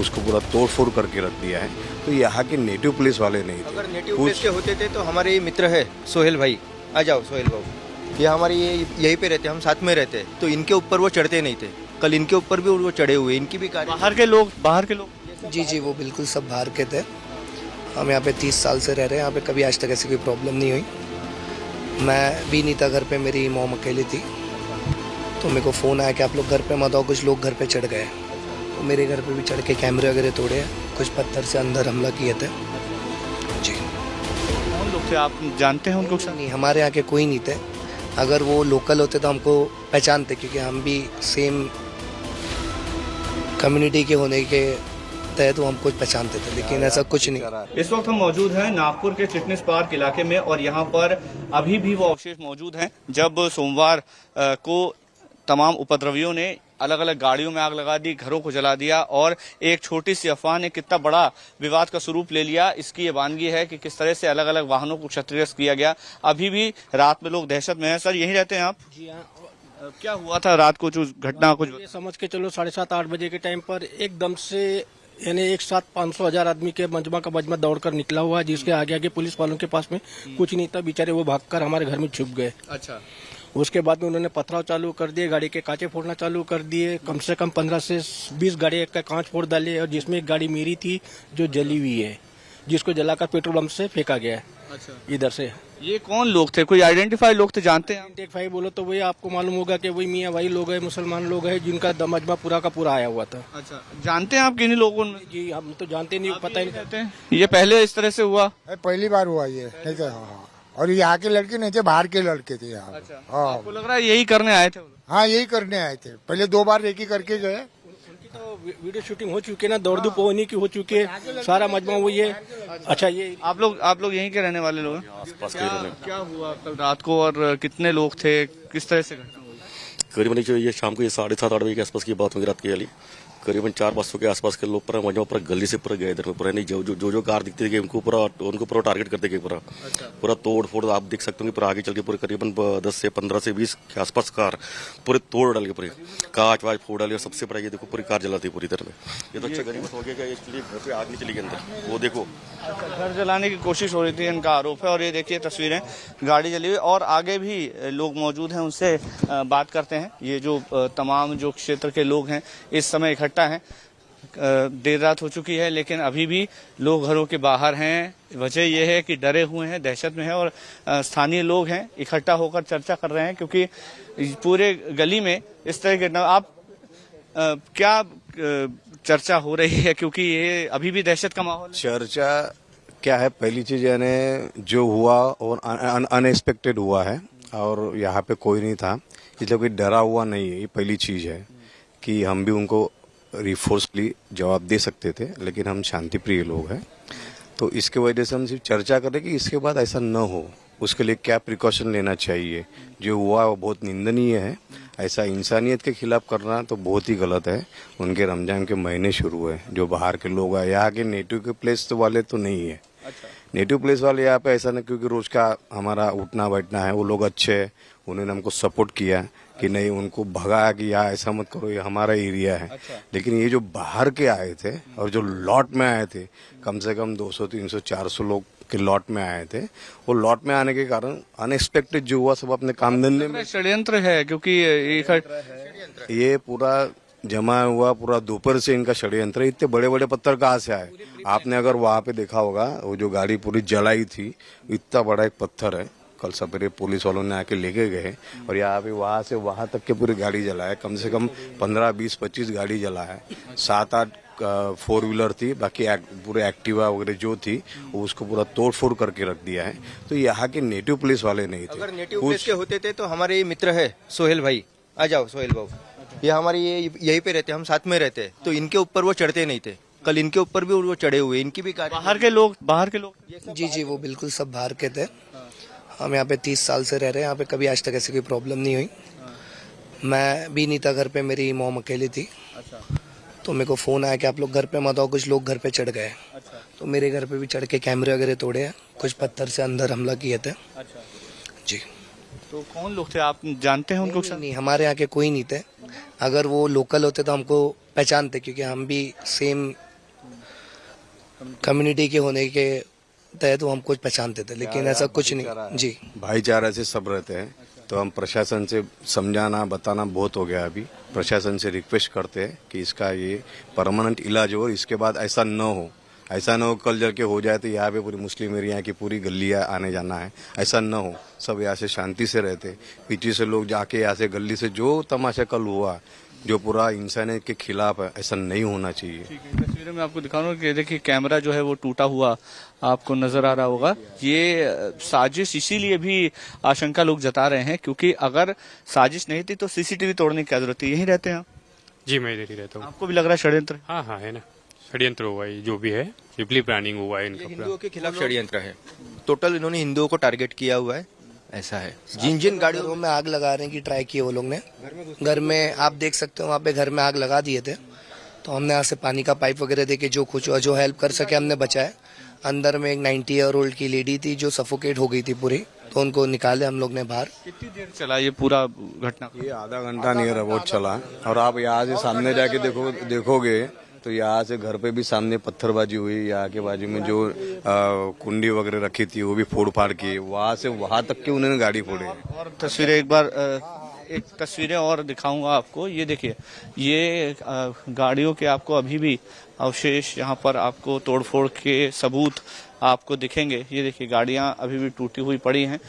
उसको पूरा तोड़ फोड़ करके रख दिया है। तो यहाँ के नेटिव पुलिस वाले नहीं थे। अगर नेटिव प्लेस के होते थे तो हमारे ये मित्र है सोहेल भाई, आ जाओ सोहेल बाबू, ये हमारे ये यहीं पे रहते, हम साथ में रहते, तो इनके ऊपर वो चढ़ते नहीं थे। कल इनके ऊपर भी वो चढ़े हुए, इनकी भी कार। बाहर के लोग जी जी, वो बिल्कुल सब बाहर के थे। हम यहाँ पे 30 साल से रह रहे हैं, यहाँ पे कभी आज तक ऐसी कोई प्रॉब्लम नहीं हुई। मैं भी नहीं था घर पे, मेरी मॉम अकेली थी, तो मेरे को फ़ोन आया कि आप लोग घर पे मत आओ, कुछ लोग घर पे चढ़ गए। तो मेरे घर पे भी चढ़ के कैमरे वगैरह तोड़े हैं, कुछ पत्थर से अंदर हमला किए थे। जी। कौन लोग थे, आप जानते हैं उनको? नहीं, हमारे यहाँ के कोई नहीं थे। अगर वो लोकल होते तो हमको पहचानते, क्योंकि हम भी सेम कम्युनिटी के होने के तहत वो हमको पहचानते थे, लेकिन ऐसा कुछ नहीं। इस वक्त हम मौजूद हैं नागपुर के फिटनेस पार्क इलाके में और यहाँ पर अभी भी वो अवशेष मौजूद हैं जब सोमवार को तमाम उपद्रवियों ने अलग अलग गाड़ियों में आग लगा दी, घरों को जला दिया और एक छोटी सी अफवाह ने कितना बड़ा विवाद का स्वरूप ले लिया। इसकी ये वानगी है कि किस तरह से अलग अलग वाहनों को क्षतिग्रस्त किया गया। अभी भी रात में लोग दहशत में हैं। सर, यहीं रहते हैं आप? जी हाँ। क्या हुआ था रात को, जो घटना कुछ? ये समझ के चलो 7:30-8 बजे के टाइम पर एकदम से यानी एक साथ 500,000 आदमी के मजमा का मजमा दौड़कर निकला हुआ है, जिसके आगे आगे पुलिस वालों के पास में कुछ नहीं था। बेचारे वो भागकर हमारे घर में छुप गए। अच्छा। उसके बाद में उन्होंने पथराव चालू कर दिए, गाड़ी के कांचे फोड़ना चालू कर दिए। कम से कम 15 से 20 गाड़ी का कांच फोड़ डाले, और जिसमें एक गाड़ी मेरी थी जो जली हुई है, जिसको जलाकर पेट्रोल पंप से फेंका गया है। अच्छा। इधर से ये कौन लोग थे, कोई आइडेंटिफाई लोग थे, जानते हैं? टेक भाई बोलो तो वही आपको मालूम होगा कि वही मियाँ भाई लोग हैं, मुसलमान लोग हैं, जिनका मजमा पूरा का पूरा आया हुआ था। अच्छा, जानते हैं आप किन्हीं लोगों में? जी हम तो जानते नहीं, पता ही नहीं। कहते हैं ये पहले इस तरह से हुआ? पहली बार हुआ ये, नहीं तो हाँ। और यहाँ के लड़के नहीं थे, बाहर के लड़के थे यहाँ। अच्छा। हाँ आपको लग रहा है यही करने आए थे वो लोग? हाँ, यही करने आए थे। पहले 2 बार रेकी करके गए। उनकी तो वीडियो शूटिंग हो चुकी है ना, दौड़ धूप होने की हो चुकी है, सारा मजमा वही है। अच्छा, ये आप लोग यहीं के रहने वाले लोग हैं? क्या हुआ कल रात को और कितने लोग थे, किस तरह से घटना हुई? करीबन जो ये शाम को ये 7:30-8 बजे के आसपास की बात होगी रात की वाली। करीबन 4-500 के आसपास के लोग पूरा मजमा पूरा गली से पूरा गए इधर में पूरा, नहीं जो कार दिखती थी उनको पूरा टारगेट करते गए पूरा। अच्छा। पूरा तोड़ फोड़ आप देख सकते हो कि पूरा आगे चल के पूरे करीबन 10 से 15 से 20 के आसपास कार पूरे तोड़ डाल के पूरे कांच वाच फोड़ डाली। और सबसे बड़ा ये देखो पूरी कार जलाती पूरी तरह में। ये तो अच्छा गरीब हो गया, एक्चुअली घर पे आग नहीं चली गई अंदर, वो देखो। घर जलाने की कोशिश हो रही थी, इनका आरोप है। और ये देखिए तस्वीरें, गाड़ी जली हुई। और आगे भी लोग मौजूद हैं, उनसे बात करते हैं। ये जो तमाम जो क्षेत्र के लोग हैं इस समय इकट्ठा हैं। देर रात हो चुकी है लेकिन अभी भी लोग घरों के बाहर हैं। वजह यह है कि डरे हुए हैं, दहशत में हैं और स्थानीय लोग हैं इकट्ठा होकर चर्चा कर रहे हैं, क्योंकि पूरे गली में इस तरह के आप क्या चर्चा हो रही है, क्योंकि ये अभी भी दहशत का माहौल है? चर्चा क्या है, पहली चीज यानी जो हुआ और अनएक्सपेक्टेड हुआ है और यहाँ पे कोई नहीं था, इसलिए कोई डरा हुआ नहीं है। ये पहली चीज है कि हम भी उनको रिफोर्सली जवाब दे सकते थे, लेकिन हम शांति प्रिय लोग हैं, तो इसके वजह से हम सिर्फ चर्चा करें कि इसके बाद ऐसा न हो, उसके लिए क्या प्रिकॉशन लेना चाहिए। जो हुआ वो बहुत निंदनीय है। ऐसा इंसानियत के खिलाफ करना तो बहुत ही गलत है। उनके रमजान के महीने शुरू है, जो बाहर के लोग हैं, यहाँ के नेटिव के प्लेस तो वाले तो नहीं है। अच्छा। नेटिव प्लेस वाले यहाँ पे ऐसा नहीं, क्योंकि रोज का हमारा उठना बैठना है, वो लोग अच्छे हैं, उन्होंने हमको सपोर्ट किया कि नहीं, उनको भगाया कि यहाँ ऐसा मत करो, ये हमारा एरिया है। अच्छा। लेकिन ये जो बाहर के आए थे और जो लॉट में आए थे, कम से कम 200, 300, 400 लोग के लॉट में आए थे, वो लॉट में आने के कारण अनएक्सपेक्टेड जो हुआ, सब अपने काम धंधे में षड्यंत्र है, क्योंकि ये पूरा जमा हुआ, पूरा दोपहर से इनका षड्यंत्र। इतने बड़े बड़े पत्थर कहाँ से आए? आपने अगर वहां पे देखा होगा, वो जो गाड़ी पूरी जलाई थी, इतना बड़ा एक पत्थर है। कल सवेरे पुलिस वालों ने आके लेके गए और यहाँ पे वहां से वहां तक के पूरी गाड़ी जला है। कम से कम 15, 20, 25 गाड़ी जला है। 7-8 4 व्हीलर थी, बाकी पूरे एक्टिवा वगैरह जो थी वो उसको पूरा तोड़ फोड़ करके रख दिया है। तो यहाँ के नेटिव पुलिस वाले नहीं थे। अगर नेटिव प्लेस के होते थे तो हमारे ये मित्र है सोहेल भाई, आ जाओ सोहेल बाबू, ये हमारे ये यहीं पे रहते, हम साथ में रहते, तो इनके ऊपर वो चढ़ते नहीं थे। कल इनके ऊपर भी वो चढ़े हुए, इनकी भी कार। बाहर के लोग? जी जी, वो बिल्कुल सब बाहर के थे। हम यहाँ पे 30 साल से रह रहे हैं, यहाँ पे कभी आज तक ऐसी कोई प्रॉब्लम नहीं हुई। मैं भी नहीं था घर पे, मेरी मॉम अकेली थी। अच्छा। तो मेरे को फ़ोन आया कि आप लोग घर पे मत आओ, कुछ लोग घर पे चढ़ गए। अच्छा। तो मेरे घर पे भी चढ़ के कैमरे वगैरह तोड़े हैं, कुछ पत्थर से अंदर हमला किए थे। अच्छा। जी। तो कौन लोग थे, आप जानते हैं उनको? नहीं, हमारे यहाँ के कोई नहीं थे। अगर वो लोकल होते तो हमको पहचानते, क्योंकि हम भी सेम कम्युनिटी के होने के तहत वो हमको पहचानते थे, लेकिन ऐसा कुछ नहीं जी। भाईचारा से सब रहते हैं, तो हम प्रशासन से समझाना बताना बहुत हो गया। अभी प्रशासन से रिक्वेस्ट करते हैं कि इसका ये परमानेंट इलाज हो और इसके बाद ऐसा न हो। ऐसा न हो कल जल के हो जाए तो यहाँ पे पूरी मुस्लिम एरिया की पूरी गलियाँ आने जाना है, ऐसा न हो। सब यहाँ से शांति से रहते, पीछे से लोग जाके यहाँ से गली से जो तमाशा कल हुआ जो पूरा इंसानियत के खिलाफ है, ऐसा नहीं होना चाहिए। ठीक है, तस्वीरें में आपको दिखा रहा हूँ कि देखिए कैमरा जो है वो टूटा हुआ आपको नजर आ रहा होगा। ये साजिश इसीलिए भी आशंका लोग जता रहे हैं, क्योंकि अगर साजिश नहीं थी तो सीसीटीवी तोड़ने की क्या जरूरत थी? यहीं रहते हैं आप? जी मैं इधर ही रहता हूँ। आपको भी लग रहा है षड्यंत्र? हाँ हाँ है ना, षड्यंत्र हुआ है जो भी है, ट्रिपली प्लानिंग हुआ है इनका। हिंदुओं के खिलाफ षड्यंत्र है, टोटल इन्होंने हिंदुओं को टारगेट किया हुआ है, ऐसा है। जिन जिन गाड़ियों में आग लगा रहे हैं कि ट्राई किए वो लोग ने घर में, आप देख सकते हो वहाँ पे घर में आग लगा दिए थे, तो हमने यहाँ से पानी का पाइप वगैरह देके जो कुछ जो हेल्प कर सके हमने बचाया। अंदर में एक 90 ईयर ओल्ड की लेडी थी जो सफोकेट हो गई थी पूरी, तो उनको निकाले हम लोग ने बाहर। कितनी देर चला ये पूरा घटना? ये आधा घंटा नहीं रहा बहुत चला। और आप यहाँ से सामने जाके देखोगे तो यहाँ से घर पे भी सामने पत्थरबाजी हुई, यहाँ के बाजू में जो कुंडी वगैरह रखी थी वो भी फोड़ फाड़ की, वहाँ से वहाँ तक की उन्होंने गाड़ी फोड़ी। और तस्वीरें एक बार एक तस्वीरें और दिखाऊंगा आपको। ये देखिए, ये गाड़ियों के आपको अभी भी अवशेष यहाँ पर आपको तोड़फोड़ के सबूत आपको दिखेंगे। ये देखिए गाड़ियाँ अभी भी टूटी हुई पड़ी हैं,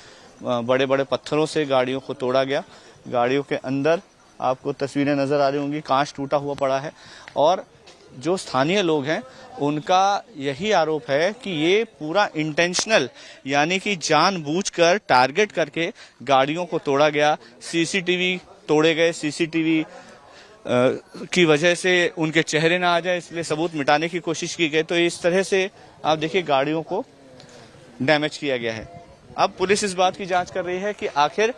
बड़े बड़े पत्थरों से गाड़ियों को तोड़ा गया। गाड़ियों के अंदर आपको तस्वीरें नजर आ रही होंगी, कांच टूटा हुआ पड़ा है। और जो स्थानीय लोग हैं उनका यही आरोप है कि ये पूरा इंटेंशनल, यानी कि जानबूझकर टारगेट करके गाड़ियों को तोड़ा गया। सीसीटीवी तोड़े गए, सीसीटीवी की वजह से उनके चेहरे ना आ जाए इसलिए सबूत मिटाने की कोशिश की गई। तो इस तरह से आप देखिए गाड़ियों को डैमेज किया गया है। अब पुलिस इस बात की जांच कर रही है कि आखिर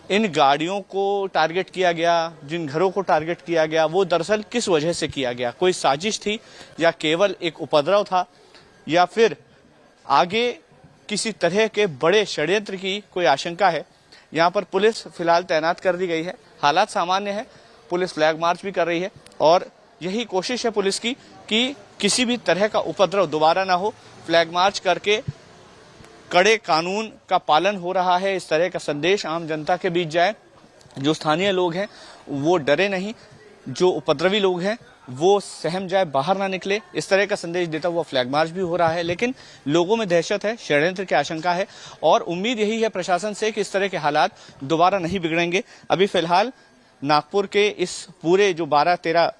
इन गाड़ियों को टारगेट किया गया, जिन घरों को टारगेट किया गया, वो दरअसल किस वजह से किया गया। कोई साजिश थी या केवल एक उपद्रव था, या फिर आगे किसी तरह के बड़े षड्यंत्र की कोई आशंका है। यहाँ पर पुलिस फिलहाल तैनात कर दी गई है। हालात सामान्य है, पुलिस फ्लैग मार्च भी कर रही है और यही कोशिश है पुलिस की कि किसी भी तरह का उपद्रव दोबारा ना हो। फ्लैग मार्च करके कड़े कानून का पालन हो रहा है, इस तरह का संदेश आम जनता के बीच जाए। जो स्थानीय लोग हैं वो डरे नहीं, जो उपद्रवी लोग हैं वो सहम जाए, बाहर ना निकले, इस तरह का संदेश देता हुआ फ्लैग मार्च भी हो रहा है। लेकिन लोगों में दहशत है, षड्यंत्र की आशंका है और उम्मीद यही है प्रशासन से कि इस तरह के हालात दोबारा नहीं बिगड़ेंगे। अभी फिलहाल नागपुर के इस पूरे जो 12-13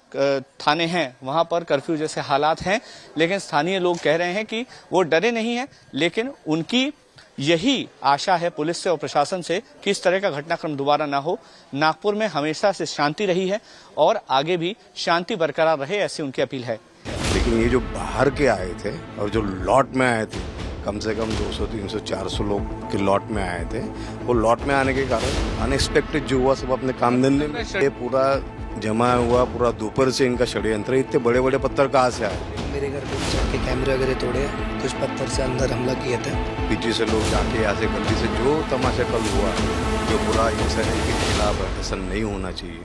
थाने हैं वहां पर कर्फ्यू जैसे हालात हैं, लेकिन स्थानीय लोग कह रहे हैं कि वो डरे नहीं हैं, लेकिन उनकी यही आशा है पुलिस से और प्रशासन से कि इस तरह का घटनाक्रम दोबारा ना हो। नागपुर में हमेशा से शांति रही है और आगे भी शांति बरकरार रहे, ऐसी उनकी अपील है। लेकिन ये जो बाहर के आए थे और जो लॉट में आए थे, कम से कम 200, 300, 400 लोग के लॉट में आए थे, वो लॉट में आने के कारण अनएक्सपेक्टेड जो हुआ सब अपने काम धंधे में, ये पूरा जमा हुआ, पूरा दोपहर से इनका षड्यंत्र। इतने बड़े बड़े पत्थर कहाँ से आए? मेरे घर पे चढ़ के कैमरे वगैरह तोड़े, कुछ पत्थर से अंदर हमला किए थे। पीछे से लोग जाके यहाँ से गली से जो तमाशा कल हुआ जो पूरा इंसानियत के खिलाफ है, ऐसा नहीं होना चाहिए।